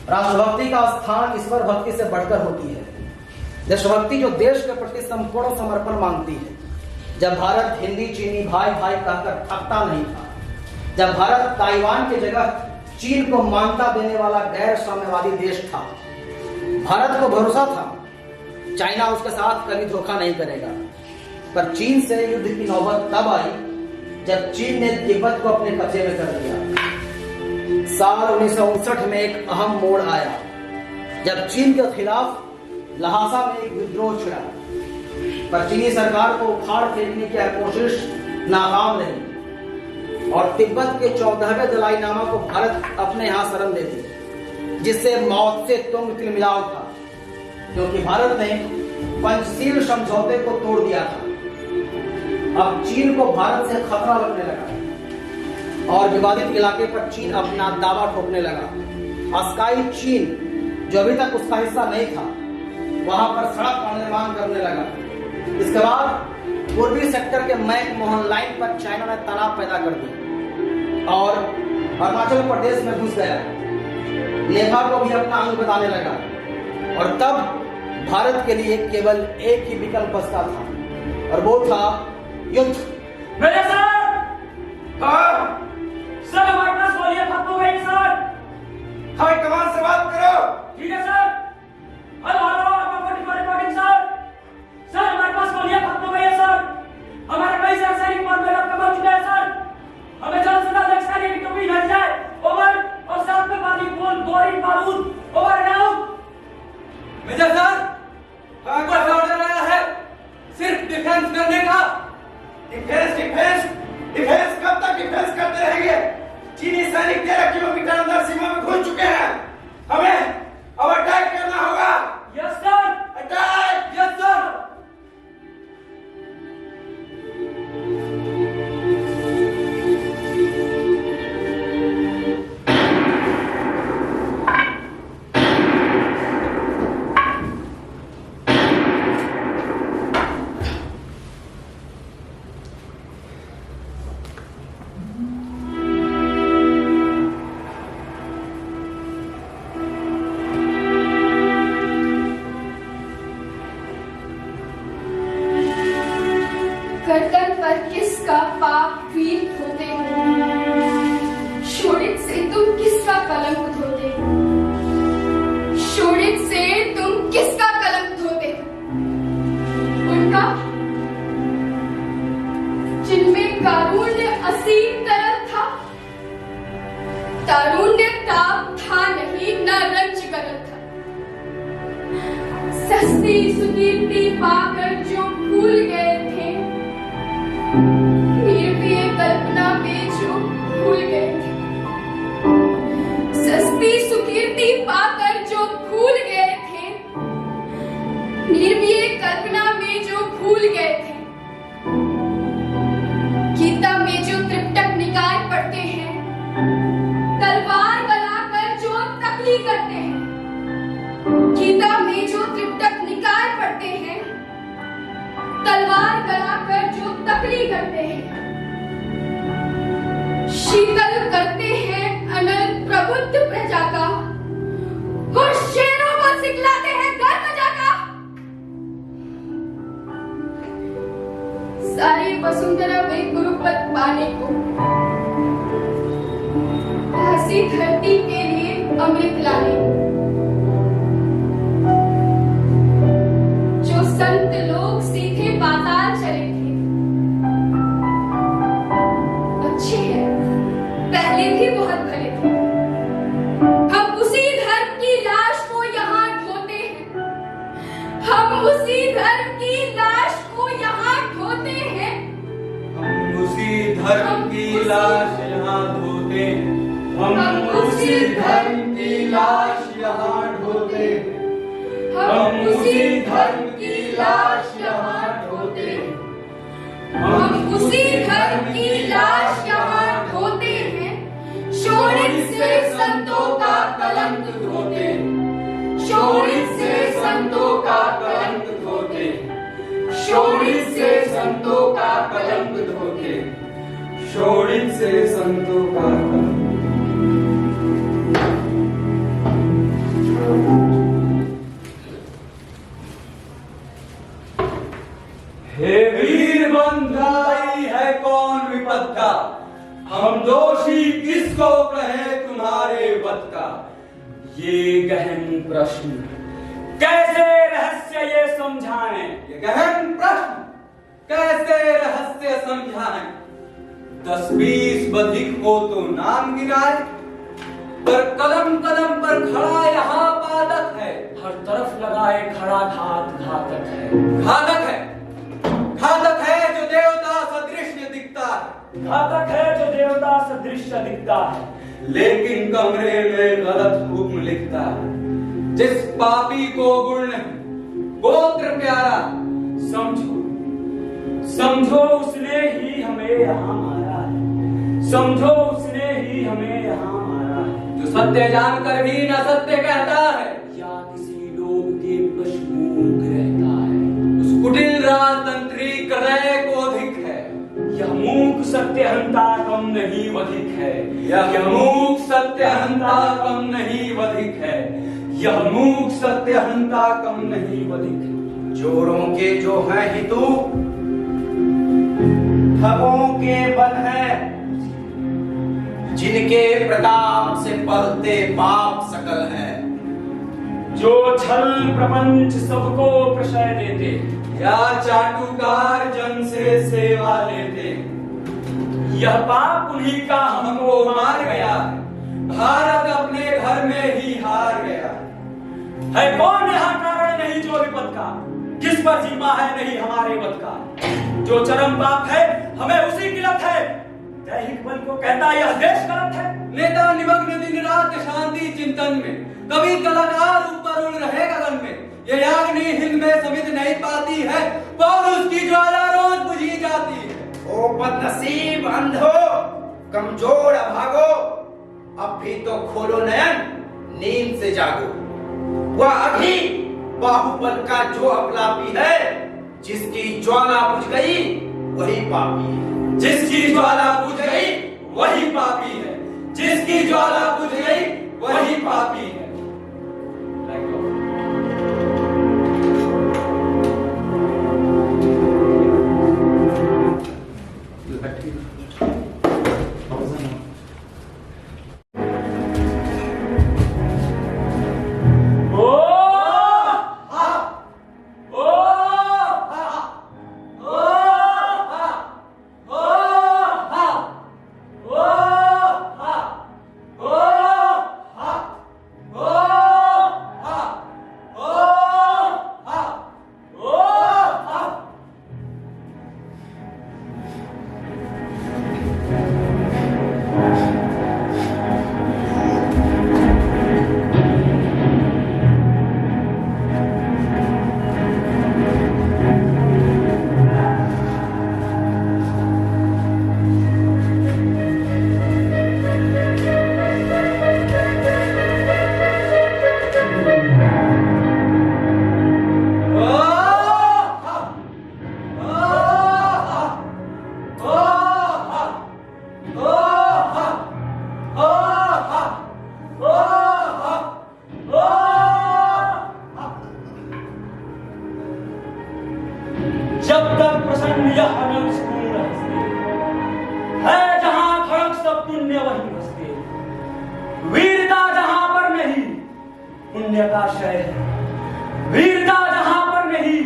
राष्ट्रभक्ति का स्थान ईश्वर भक्ति से बढ़कर होती है। देशभक्ति जो देश के प्रति संपूर्ण समर्पण मांगती है। जब भारत हिंदी चीनी भाई भाई कहकर थकता नहीं था, जब भारत ताइवान की जगह चीन को मान्यता देने वाला गैर साम्यवादी देश था, भारत को भरोसा था चाइना उसके साथ कभी धोखा नहीं करेगा। पर चीन से युद्ध की नौबत तब आई जब चीन ने तिब्बत को अपने कब्जे में कर लिया। साल 1959 में एक अहम मोड़ आया जब चीन के खिलाफ लहासा में एक विद्रोह छिड़ा, पर चीनी सरकार को उखाड़ फेंकने की कोशिश नाकाम रही और तिब्बत के 14वें दलाई लामा को भारत अपने यहाँ शरण दे दी, जिससे मौत से तुंग तिलमिलाव था, क्योंकि भारत ने पंचशील समझौते को तोड़ दिया था। अब चीन को भारत से खतरा लगने लगा और विवादित इलाके पर चीन अपना दावा ठोकने लगा। अस्काई चीन जो अभी तक उसका हिस्सा नहीं था, वहां पर सड़क का निर्माण करने लगा। इसके बाद पूर्वी सेक्टर के मैकमोहन लाइन पर चाइना ने तनाव पैदा कर दिया और अरुणाचल प्रदेश में घुस गया। नेपाल को भी अपना अंग बताने लगा और तब भारत के लिए केवल एक ही विकल्प बचता था और वो था युद्ध। मेरे सर हमारे पास गोलियां खत्म हो गई सर। हाई कमान से बात करो। ठीक है sir. Hello reporting sir. Sir हमारे पास गोलियां खत्म हो गई है सर। हमारे कई सारे सैनिक मर मर चुके हैं सर। हमें जल्द से जल्द एक सैनिक की टोपी मिल जाए। ओवर। और साथ में पानी बोल गोली बारूद। Over and out. Major sir कांग्रेस ऑर्डर आया है सिर्फ डिफेंस करने का। डिफेंस कब तक डिफेंस करते रहेंगे? चीनी सैनिक 13 किलोमीटर अंदर सीमा में घुस चुके हैं। हमें अब अटैक करना होगा। Yes sir. Attack. Yes sir. गर्दन पर किसका पाप वीर धोते हो, शोणित से तुम किसका कलंक धोते हो, शोणित से तुम किसका कलंक धोते हो? उनका जिनमें कारुण्य असीम तरल था, तारुण्य ताप था नहीं, न रंज गलत था। सस्ती सुकीर्ति पाकर जो भूल गए थे, निर्भय कल्पना में जो भूल गए थे, सस्ती सुकीर्ति पाकर जो भूल गए थे, निर्भय कल्पना में जो भूल गए थे। गीता में जो त्रिपिटक निकाय पढ़ते हैं, तलवार गलाकर जो तकली करते हैं। गीता में जो त्रिपिटक निकाय पढ़ते हैं, तलवार गलाकर जो तकली करते हैं, शीतल करते हैं अनंत प्रबुद्ध प्रजा का, वो शेरों को सिखलाते हैं गर्व जागा। सारी वसुंधरा में गुरुपद पाने को, हंसी धरती के लिए अमृत लाने को, जो संत लोग सीधे पाताल चले थे। अच्छे हैं, पहले भी बहुत भले थे। हम उसी धर्म की लाश को यहाँ ढोते हैं, हम उसी धर्म की लाश को यहाँ ढोते हैं, हम उसी धर्म की लाश यहाँ ढोते हैं, हम उसी धर्म की लाश यहाँ ढोते हैं, हम उसी धर्म की लाश यहाँ ढोते हैं, हम उसी धर्म की लाश यहाँ ढोते हैं। शोणित से संतों का कलंक धोते हैं, शोणित से संतों का कलंक धोते, शोणित से संतों का कलंक धोते, शोणित से संतों का कलंक। ये गहन प्रश्न कैसे रहस्य ये समझाएं? ये गहन प्रश्न कैसे रहस्य समझाएं? 10-20 बधिक हो तो नाम गिराए, पर कदम कदम पर खड़ा यहाँ पादक है। हर तरफ लगाए खड़ा घात घातक है। घातक है, घातक है जो देवता सदृश दिखता है। घातक है जो देवता सदृश दिखता है, लेकिन कमरे में गलत हुक्म लिखता है। जिस पापी को गुण गोत्र प्यारा, समझो समझो उसने ही हमें यहाँ मारा है। समझो उसने ही हमें यहाँ मारा है। जो सत्य जानकर भी न सत्य कहता है, या किसी लोग के पशुमुख रहता है। उस कुटिल राजतंत्री क्रय को अधिक है। यह मूक सत्यहंता कम नहीं अधिक है। यह मूक सत्यहंता कम नहीं अधिक है। यह मूक सत्यहंता कम नहीं अधिक है। चोरों के जो हैं हितू, ठगों के बल है, जिनके प्रताप से पलते पाप सकल है। जो छल प्रपंच सबको प्रशय देते, या चाटुकार जन से सेवा लेते, यह पाप उन्हीं का हमको मार गया। भारत अपने घर में ही हार गया है। कौन यहाँ कारण नहीं जो विपद का, किस पर सीमा है नहीं हमारे वध का। जो चरम पाप है हमें उसी की लत है। दैहिक बल को कहता यह देश गलत है। नेता निमग्न दिन रात शांति चिंतन में, कभी कलाकार ऊपर उड़ रहे गगन में। ये याग्नि हिंद में समित नहीं पाती है, पर उसकी ज्वाला रोज बुझी जाती है। ओ बदनसीब अंधो, कमजोर अभागो, अब भी तो खोलो नयन, नींद से जागो। वह अभी बाहुबल का जो अपलापी है, जिसकी ज्वाला बुझ गई वही पापी है। जिसकी ज्वाला बुझ गई वही पापी है। जिसकी ज्वाला बुझ गई वही पापी है। जब तक प्रसन्न यह अनंत पूर्ण हंसते है, जहां खड़क सब पुण्य वही हंसते। वीरता जहां पर नहीं पुण्य का क्षय है। वीरता जहां पर नहीं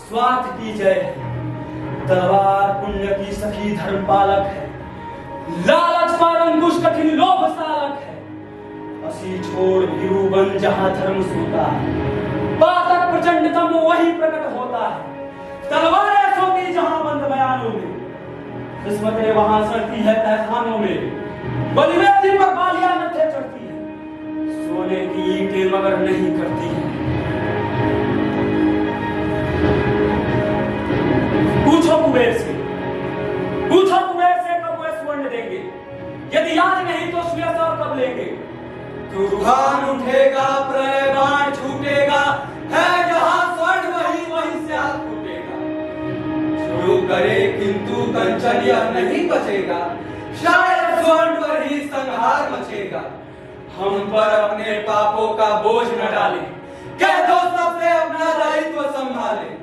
स्वार्थ की जय है। तलवार पुण्य की सखी धर्म पालक है। लालच पर अंकुश कठिन लोभ सालक है। असी छोड़ भीरू बन जहां धर्म सोता है। पातक प्रचंडतम वही प्रकट होता है। तलवारें सोती जहां बंद बयानों में, किस्मतें वहां सड़ती है तहखानों में। बलिवेदी पर बालियां नत्थे चढ़ती है, सोने की ईंटें मगर नहीं करती है। पूछो कुबेर से कब वे स्वर्ण देंगे। यदि आज नहीं तो सुयस और कब लेंगे। तूफान उठेगा, प्रलय बाण छूटेगा, है जहां स्वर्ण वही स्याल फूटेगा। शुरू करे किंतु कंचन यह नहीं बचेगा, शायद स्वर्ण पर ही संहार मचेगा। हम पर अपने पापों का बोझ न डाले, कह दो सबसे अपना दायित्व संभाले।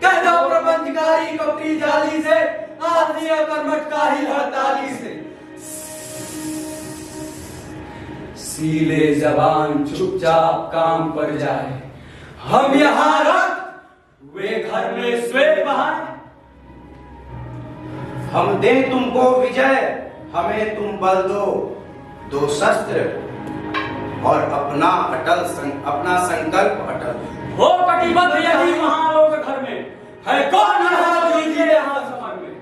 कह दो प्रपंचकारी कपटी जाली से, आत्मीय कर्मठ का ही हड़ताली से। सीले जबान चुपचाप काम पर जाए। हम यहाँ रक्त वे घर में स्वेद बहाए। हम दें तुमको विजय, हमें तुम बल दो, दो शस्त्र और अपना संकल्प अटल हो कटिबद्ध यही महालोक घर में है। कौन है जो ये यहाँ समर में?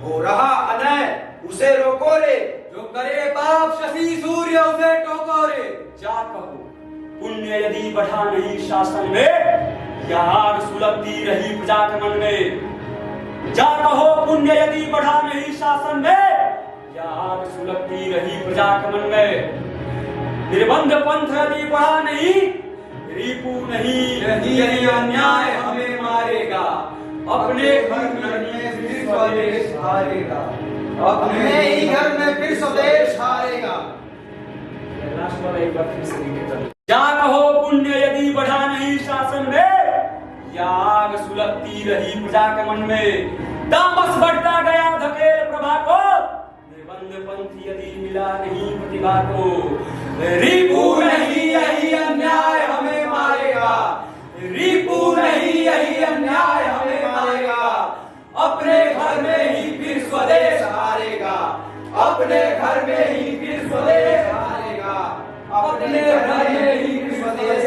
हो रहा अनय उसे रोको रे, जो करे पाप शशि सूर्य उसे टोको रे। जा कहो पुण्य यदि बढ़ा नहीं शासन में, या आग सुलगती रही प्रजा के मन में। जा कहो पुण्य यदि बढ़ा नहीं शासन में, या आग सुलगती रही प्रजा के मन में। निर्बंध पंथ यदि बढ़ा नहीं, रिपु नहीं यही अन्याय हमें मारेगा। अपने घर में फिर स्वदेश हारेगा। अपने ही घर में फिर स्वदेश हारेगा। जा कहो पुण्य यदि बढ़ा नहीं शासन में, या आग सुलगती रही प्रजा के मन में। तामस बढ़ता गया धकेल प्रभा को, निर्बंध पंथ यदि मिला नहीं प्रतिभा को। रिपु नहीं यही अन्याय हमें मारेगा। रिपु नहीं यही अन्याय हमें मारेगा। अपने घर में ही फिर स्वदेश हारेगा। अपने घर में ही फिर स्वदेश हारेगा। अपने घर में ही फिर स्वदेश